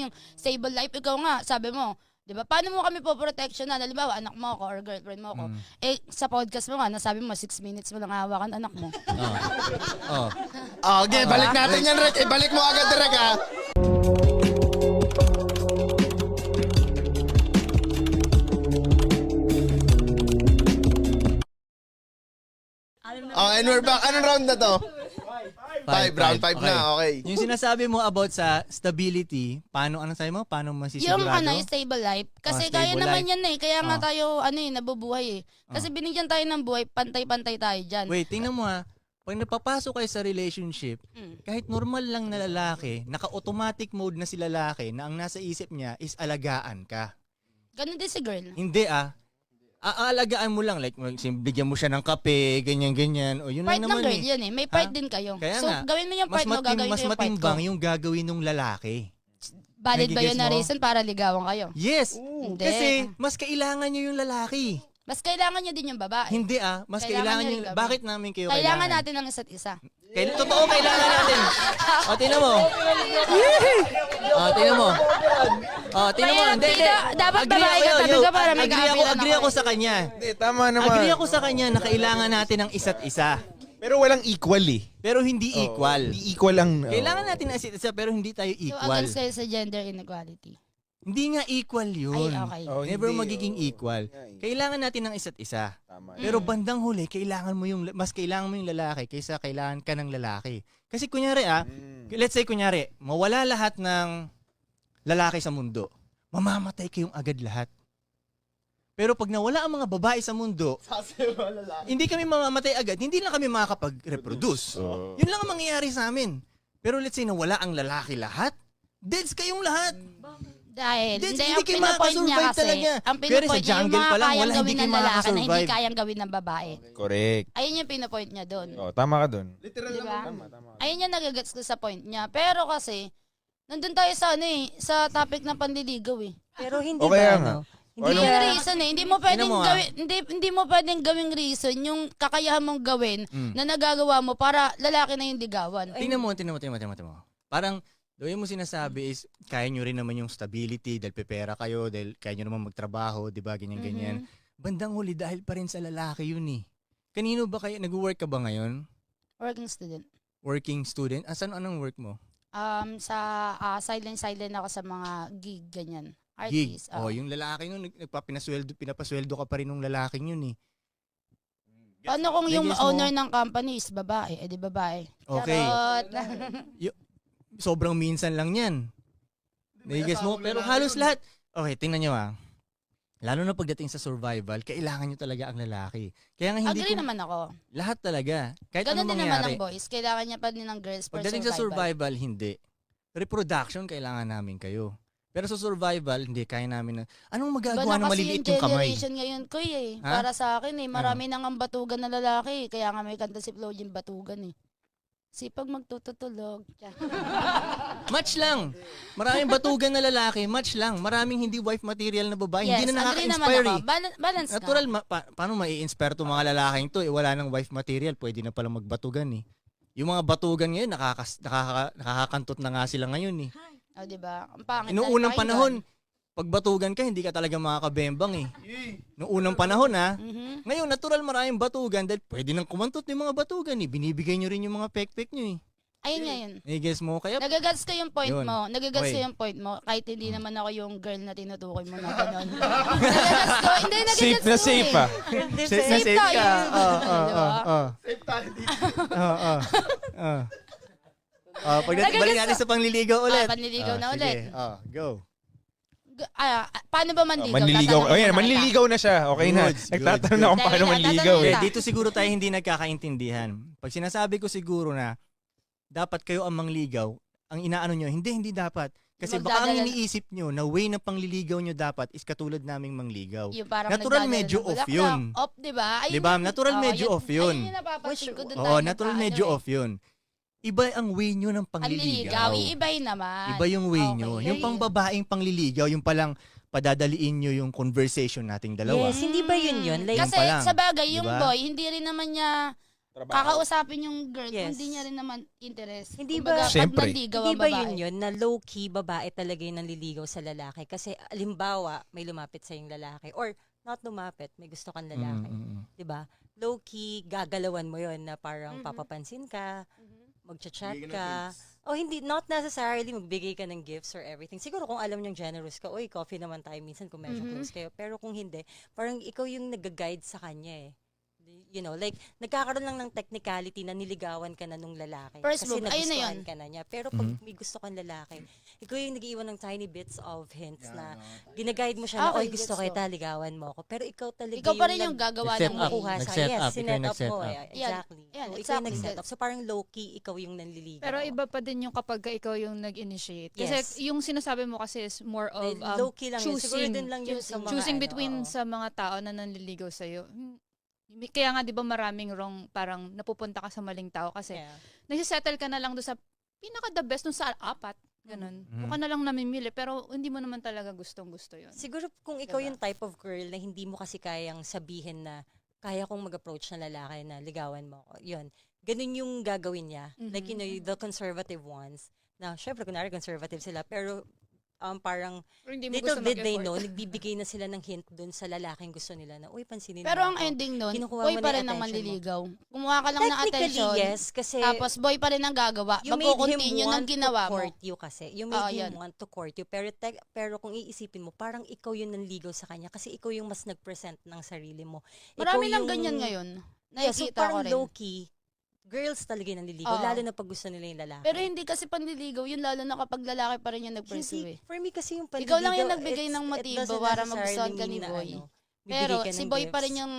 yung stable life. Ikaw nga, sabi mo, di ba? Paano mo kami po protection na? Halimbawa, anak mo ako or girlfriend mo ako. Eh, sa podcast mo nga, nasabi mo, 6 minutes mo lang hawakan anak mo. Okay, balik natin yan, Rick. Ibalik mo agad, Rick, ha? Oh, and we're back. Anong round na to? Round 5 na, okay. Yung sinasabi mo about sa stability, anong sabi mo? Paano masisigurado? Yung stable life. Kasi Stable kaya naman life. yan eh. Kaya nga tayo, nabubuhay eh. Kasi binigyan tayo ng buhay, pantay-pantay tayo dyan. Wait, tingnan mo ha. Pag napapasok kayo sa relationship, kahit normal lang na lalaki, naka-automatic mode na si lalaki na ang nasa isip niya is alagaan ka. Ganun din si girl. Hindi aalagaan mo lang, like bigyan mo siya ng kape, ganyan-ganyan. O yun Part lang ng naman girl yun eh. May part din kayo. Kaya So, nga, gawin mo yung part mo, gagawin ko mas yung part ko. matimbang yung gagawin ng lalaki. Valid ba Nagigets yun na mo? reason para ligawan kayo? Yes! Hindi. Kasi mas kailangan nyo yung lalaki. Mas kailangan nyo din yung babae. Hindi mas Kailangan kailangan nyo nyo rin kami. bakit namin kayo Kailangan natin ng isa't isa. Totoo, kailangan natin. O, tingnan mo. Tingnan mo. Tingnan mo. Hindi. Dapat Agree babae ka, ako, tabi ka para may agree kapilan agree ako sa kanya. Hindi, tama naman. Agree ako sa kanya na kailangan natin ng isa't isa. Pero walang equal eh. Pero hindi equal. Hindi equal ang... Kailangan natin ng isa't isa pero hindi tayo So, equal. against kayo sa gender inequality. Hindi nga equal yun. Ay, okay. Never magiging equal. Kailangan natin ng isa't isa. Tama. Pero bandang huli, kailangan mo yung lalaki kaysa kailangan ka ng lalaki. Kasi kunyari let's say kunyari, mawala lahat ng lalaki sa mundo. Mamamatay kayong agad lahat. Pero pag nawala ang mga babae sa mundo, hindi kami mamamatay agad, hindi lang kami makakapag-reproduce. Yun lang ang mangyayari sa amin. Pero let's say nawala ang lalaki lahat, deads kayong lahat. Dahil, Hindi ang kayo pinopoint niya makakasurvive kasi, talaga. ang Pero sa pinopoint niya yung jungle mga pa lang, kayang wala, gawin hindi ng kayo lalaki na hindi makakasurvive. kayang gawin ng babae. Correct. Ayun yung pinopoint niya doon. Oh, tama ka dun. Diba? Ayun yung nagagets ko sa point niya. Pero kasi, nandun tayo sa sa topic ng panliligaw eh. Pero hindi O kaya ba, nga. Hindi Ano? yung reason eh. Hindi mo pwedeng mo, gawin, hindi mo pwedeng gawing reason yung kakayahan mong gawin na nagagawa mo para lalaki na yung ligawan. Tingnan mo. Parang, doon mo sinasabi is, kaya nyo rin naman yung stability, dahil pepera kayo, dahil kaya nyo naman magtrabaho, di ba, ganyan-ganyan. Bandang huli, dahil pa rin sa lalaki yun eh. Kanino ba kayo, nag-work ka ba ngayon? Working student. Working student? Anong work mo? Sa silent ako sa mga gig, ganyan. Gig. Artist. Yung lalaki nun, pinapasweldo ka pa rin ng lalaking yun eh. Ano kung yung Nag-guess mo? owner ng company is babae? Eh di babae. Okay. Charot. Sobrang minsan lang yan. Nai-guess mo? Pero halos lahat. Okay, tingnan nyo Lalo na pagdating sa survival, kailangan nyo talaga ang lalaki. Kaya nga hindi Agree naman ako. lahat talaga. Kahit Ganun ano din naman mangyari. ng boys. Kailangan niya pa din ng girls for Pagdating survival. sa survival, hindi. Reproduction, kailangan namin kayo. Pero sa survival, hindi. Kaya namin na, anong magagawa ng maliliit yung kamay? generation ngayon, kuya eh. Ha? Para sa akin eh. Marami nang ang batugan na lalaki. Kaya nga may kanta si Flo yung batugan eh. Sipag magtututulog. Match lang. Maraming batugan na lalaki, match lang. Maraming hindi wife material na babae. Yes, hindi na agree naman nakaka-inspire ako. eh. Balance Natural, nga. paano mai-inspire itong mga lalaking to? Wala nang wife material, pwede na palang magbatugan eh. Yung mga batugan ngayon, nakakakantot na nga sila ngayon eh. O diba? Ang pangit Noong na unang pakinggan. panahon, pag batugan ka, hindi ka talaga makakabembang eh. Noong unang panahon Mhm. Ngayon, natural maraming batugan dahil pwede nang kumantot yung mga batugan eh. Binibigay nyo rin yung mga pek-pek nyo eh. Ayun nga yun. I-guess mo, kaya Nagagats ko yung point Yun. mo. Nagagats ko Okay. yung point mo. Kahit hindi naman ako yung girl na tinutukoy mo na gano'n. Nagagats ko. Hindi, nagagats Safe na ko safe eh. Hindi safe na safe. safe tayo. ka. Diba? Safe tayo dito. Pagdating balik natin sa pangliligaw ulit. Panliligaw na Sige. ulit. Go. Paano ba manligaw? Manliligaw. Tatanungin Ayan, na kita. manliligaw na siya. Okay na. Good, Nagtatanong good. ako paano Dahil manligaw eh. natatanong Dito siguro tayo hindi nagkakaintindihan. Pag sinasabi ko siguro na dapat kayo ang mangligaw, ang inaano nyo, hindi dapat. Kasi baka ang Magdadala- iniisip nyo na way na pangliligaw nyo dapat is katulad naming mangligaw. Yung parang Natural nagdadala medyo ng off bulaklak. yun. Off, diba? Ayun Diba? yung- Natural medyo off yun. Ayun yung napapansin ko dun Oo, tayo natural nagkaano medyo eh. off yun. Iba ang way nyo ng Ang pangliligaw. liligaw, iibay naman. Iba yung way Okay. nyo. Yung pang babaeng pangliligaw, yung palang padadaliin nyo yung conversation nating dalawa. Yes, hindi ba yun? Like, Yun Kasi pa lang. sa bagay, yung Diba? boy, hindi rin naman niya kakausapin yung girl, Yes. hindi niya rin naman interest. Hindi Kumbaga, ba- pag Siyempre. nanligaw Hindi ang ba babae. yun na low-key babae talaga yung nanliligaw sa lalaki? Kasi alimbawa, may lumapit sa yung lalaki. Or not lumapit, may gusto kang lalaki. Di ba? Low-key, gagalawan mo yon na parang papapansin ka, magchat-chat ka. O hindi, not necessarily magbigay ka ng gifts or everything. Siguro kung alam niyang generous ka, oy, coffee naman tayo minsan kung medyo close kayo. Pero kung hindi, parang ikaw yung nag-guide sa kanya eh. You know, like, nagkakaroon lang ng technicality na niligawan ka na nung lalaki. First kasi move, ayun na nagustuhan yun. ka na niya. Pero pag may gusto kang lalaki, ikaw yung nag-iwan ng tiny bits of hints na ginaguide mo siya na, Okay, oy, gusto gets kita, ligawan mo ako. Pero ikaw talaga Ikaw pa rin yung nag- gagawa Nag-set ng up. kumukuha sa Nag-set yes, up, ikaw sinet yung up nag-set mo. up. Eh. Exactly. Yan, So, ikaw exactly. yung nag-set up. So, parang low-key, ikaw yung nanliligaw. Pero iba pa din yung kapag ikaw yung nag-initiate. Kasi Yes. yung sinasabi mo kasi is more of Low-key lang yun. Siguro choosing. din lang yun sa mga Choosing ano, between oo. sa mga tao na nanliligaw sa'yo. Kaya nga, di ba maraming wrong, parang napupunta ka sa maling tao kasi Yeah. nagsisettle ka na lang doon sa pinaka-the best dun sa apat. Ganun. Mukha na lang namimili, pero hindi mo naman talaga gustong-gusto yun. Siguro kung ikaw Diba? yung type of girl na hindi mo kasi kayang sabihin na kaya kong mag-approach na lalaki na ligawan mo ako. Yun. Ganun yung gagawin niya. Like, you know, the conservative ones. Na, syempre, kunwari conservative sila, pero parang Pero hindi mo little gusto did they mag-effort. know, nagbibigay na sila ng hint dun sa lalaking gusto nila na, uy, pansinin Pero mo ang ako." ending nun, Kinukuha boy mo pa na rin yung ang attention mo. manliligaw. Kumuha ka lang ng Technically, attention. yes, kasi Tapos boy pa rin ang gagawa. you made him Magko-continue ng want ginawa to mo. court you kasi. You made Oo, him yan. want to court you. Pero kung iisipin mo, parang ikaw yung nanligaw sa kanya kasi ikaw yung mas nag-present ng sarili mo. Marami Ikaw nang yung- ganyan ngayon. Yeah, so Nakikita ko parang rin. low-key, girls talaga yung nanliligaw, Oo. lalo na pag gusto nila yung lalaki. Pero hindi kasi panliligaw, yun lalo na kapag lalaki pa rin yung nag-pursue Hindi, eh. for me kasi yung Ikaw lang yung panliligaw, nagbigay ng it motibo doesn't para necessarily magustuhan ka ni mean na, boy. bibigay Pero ka si ng boy pa gifts. rin yung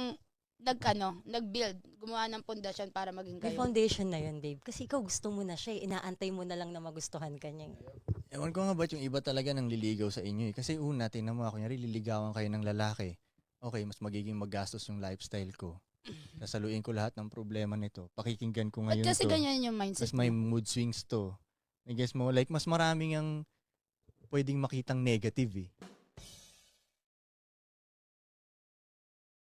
nag-build, gumawa ng pundasyon para maging May kayo. foundation na yun, babe. Kasi ikaw gusto mo na siya, inaantay mo na lang na magustuhan ka niya. Ewan ko nga ba't yung iba talaga nang liligaw sa inyo eh. Kasi una, tingnan mo, kunyari liligawan kayo ng lalaki. Okay, mas magiging magastos yung lifestyle ko. Sasaluin ko lahat ng problema nito. Pakikinggan ko At ngayon kasi to. ganyan yung mindset Tapos may mo. mood swings to. I guess mo, like, mas maraming ang pwedeng makitang negative eh.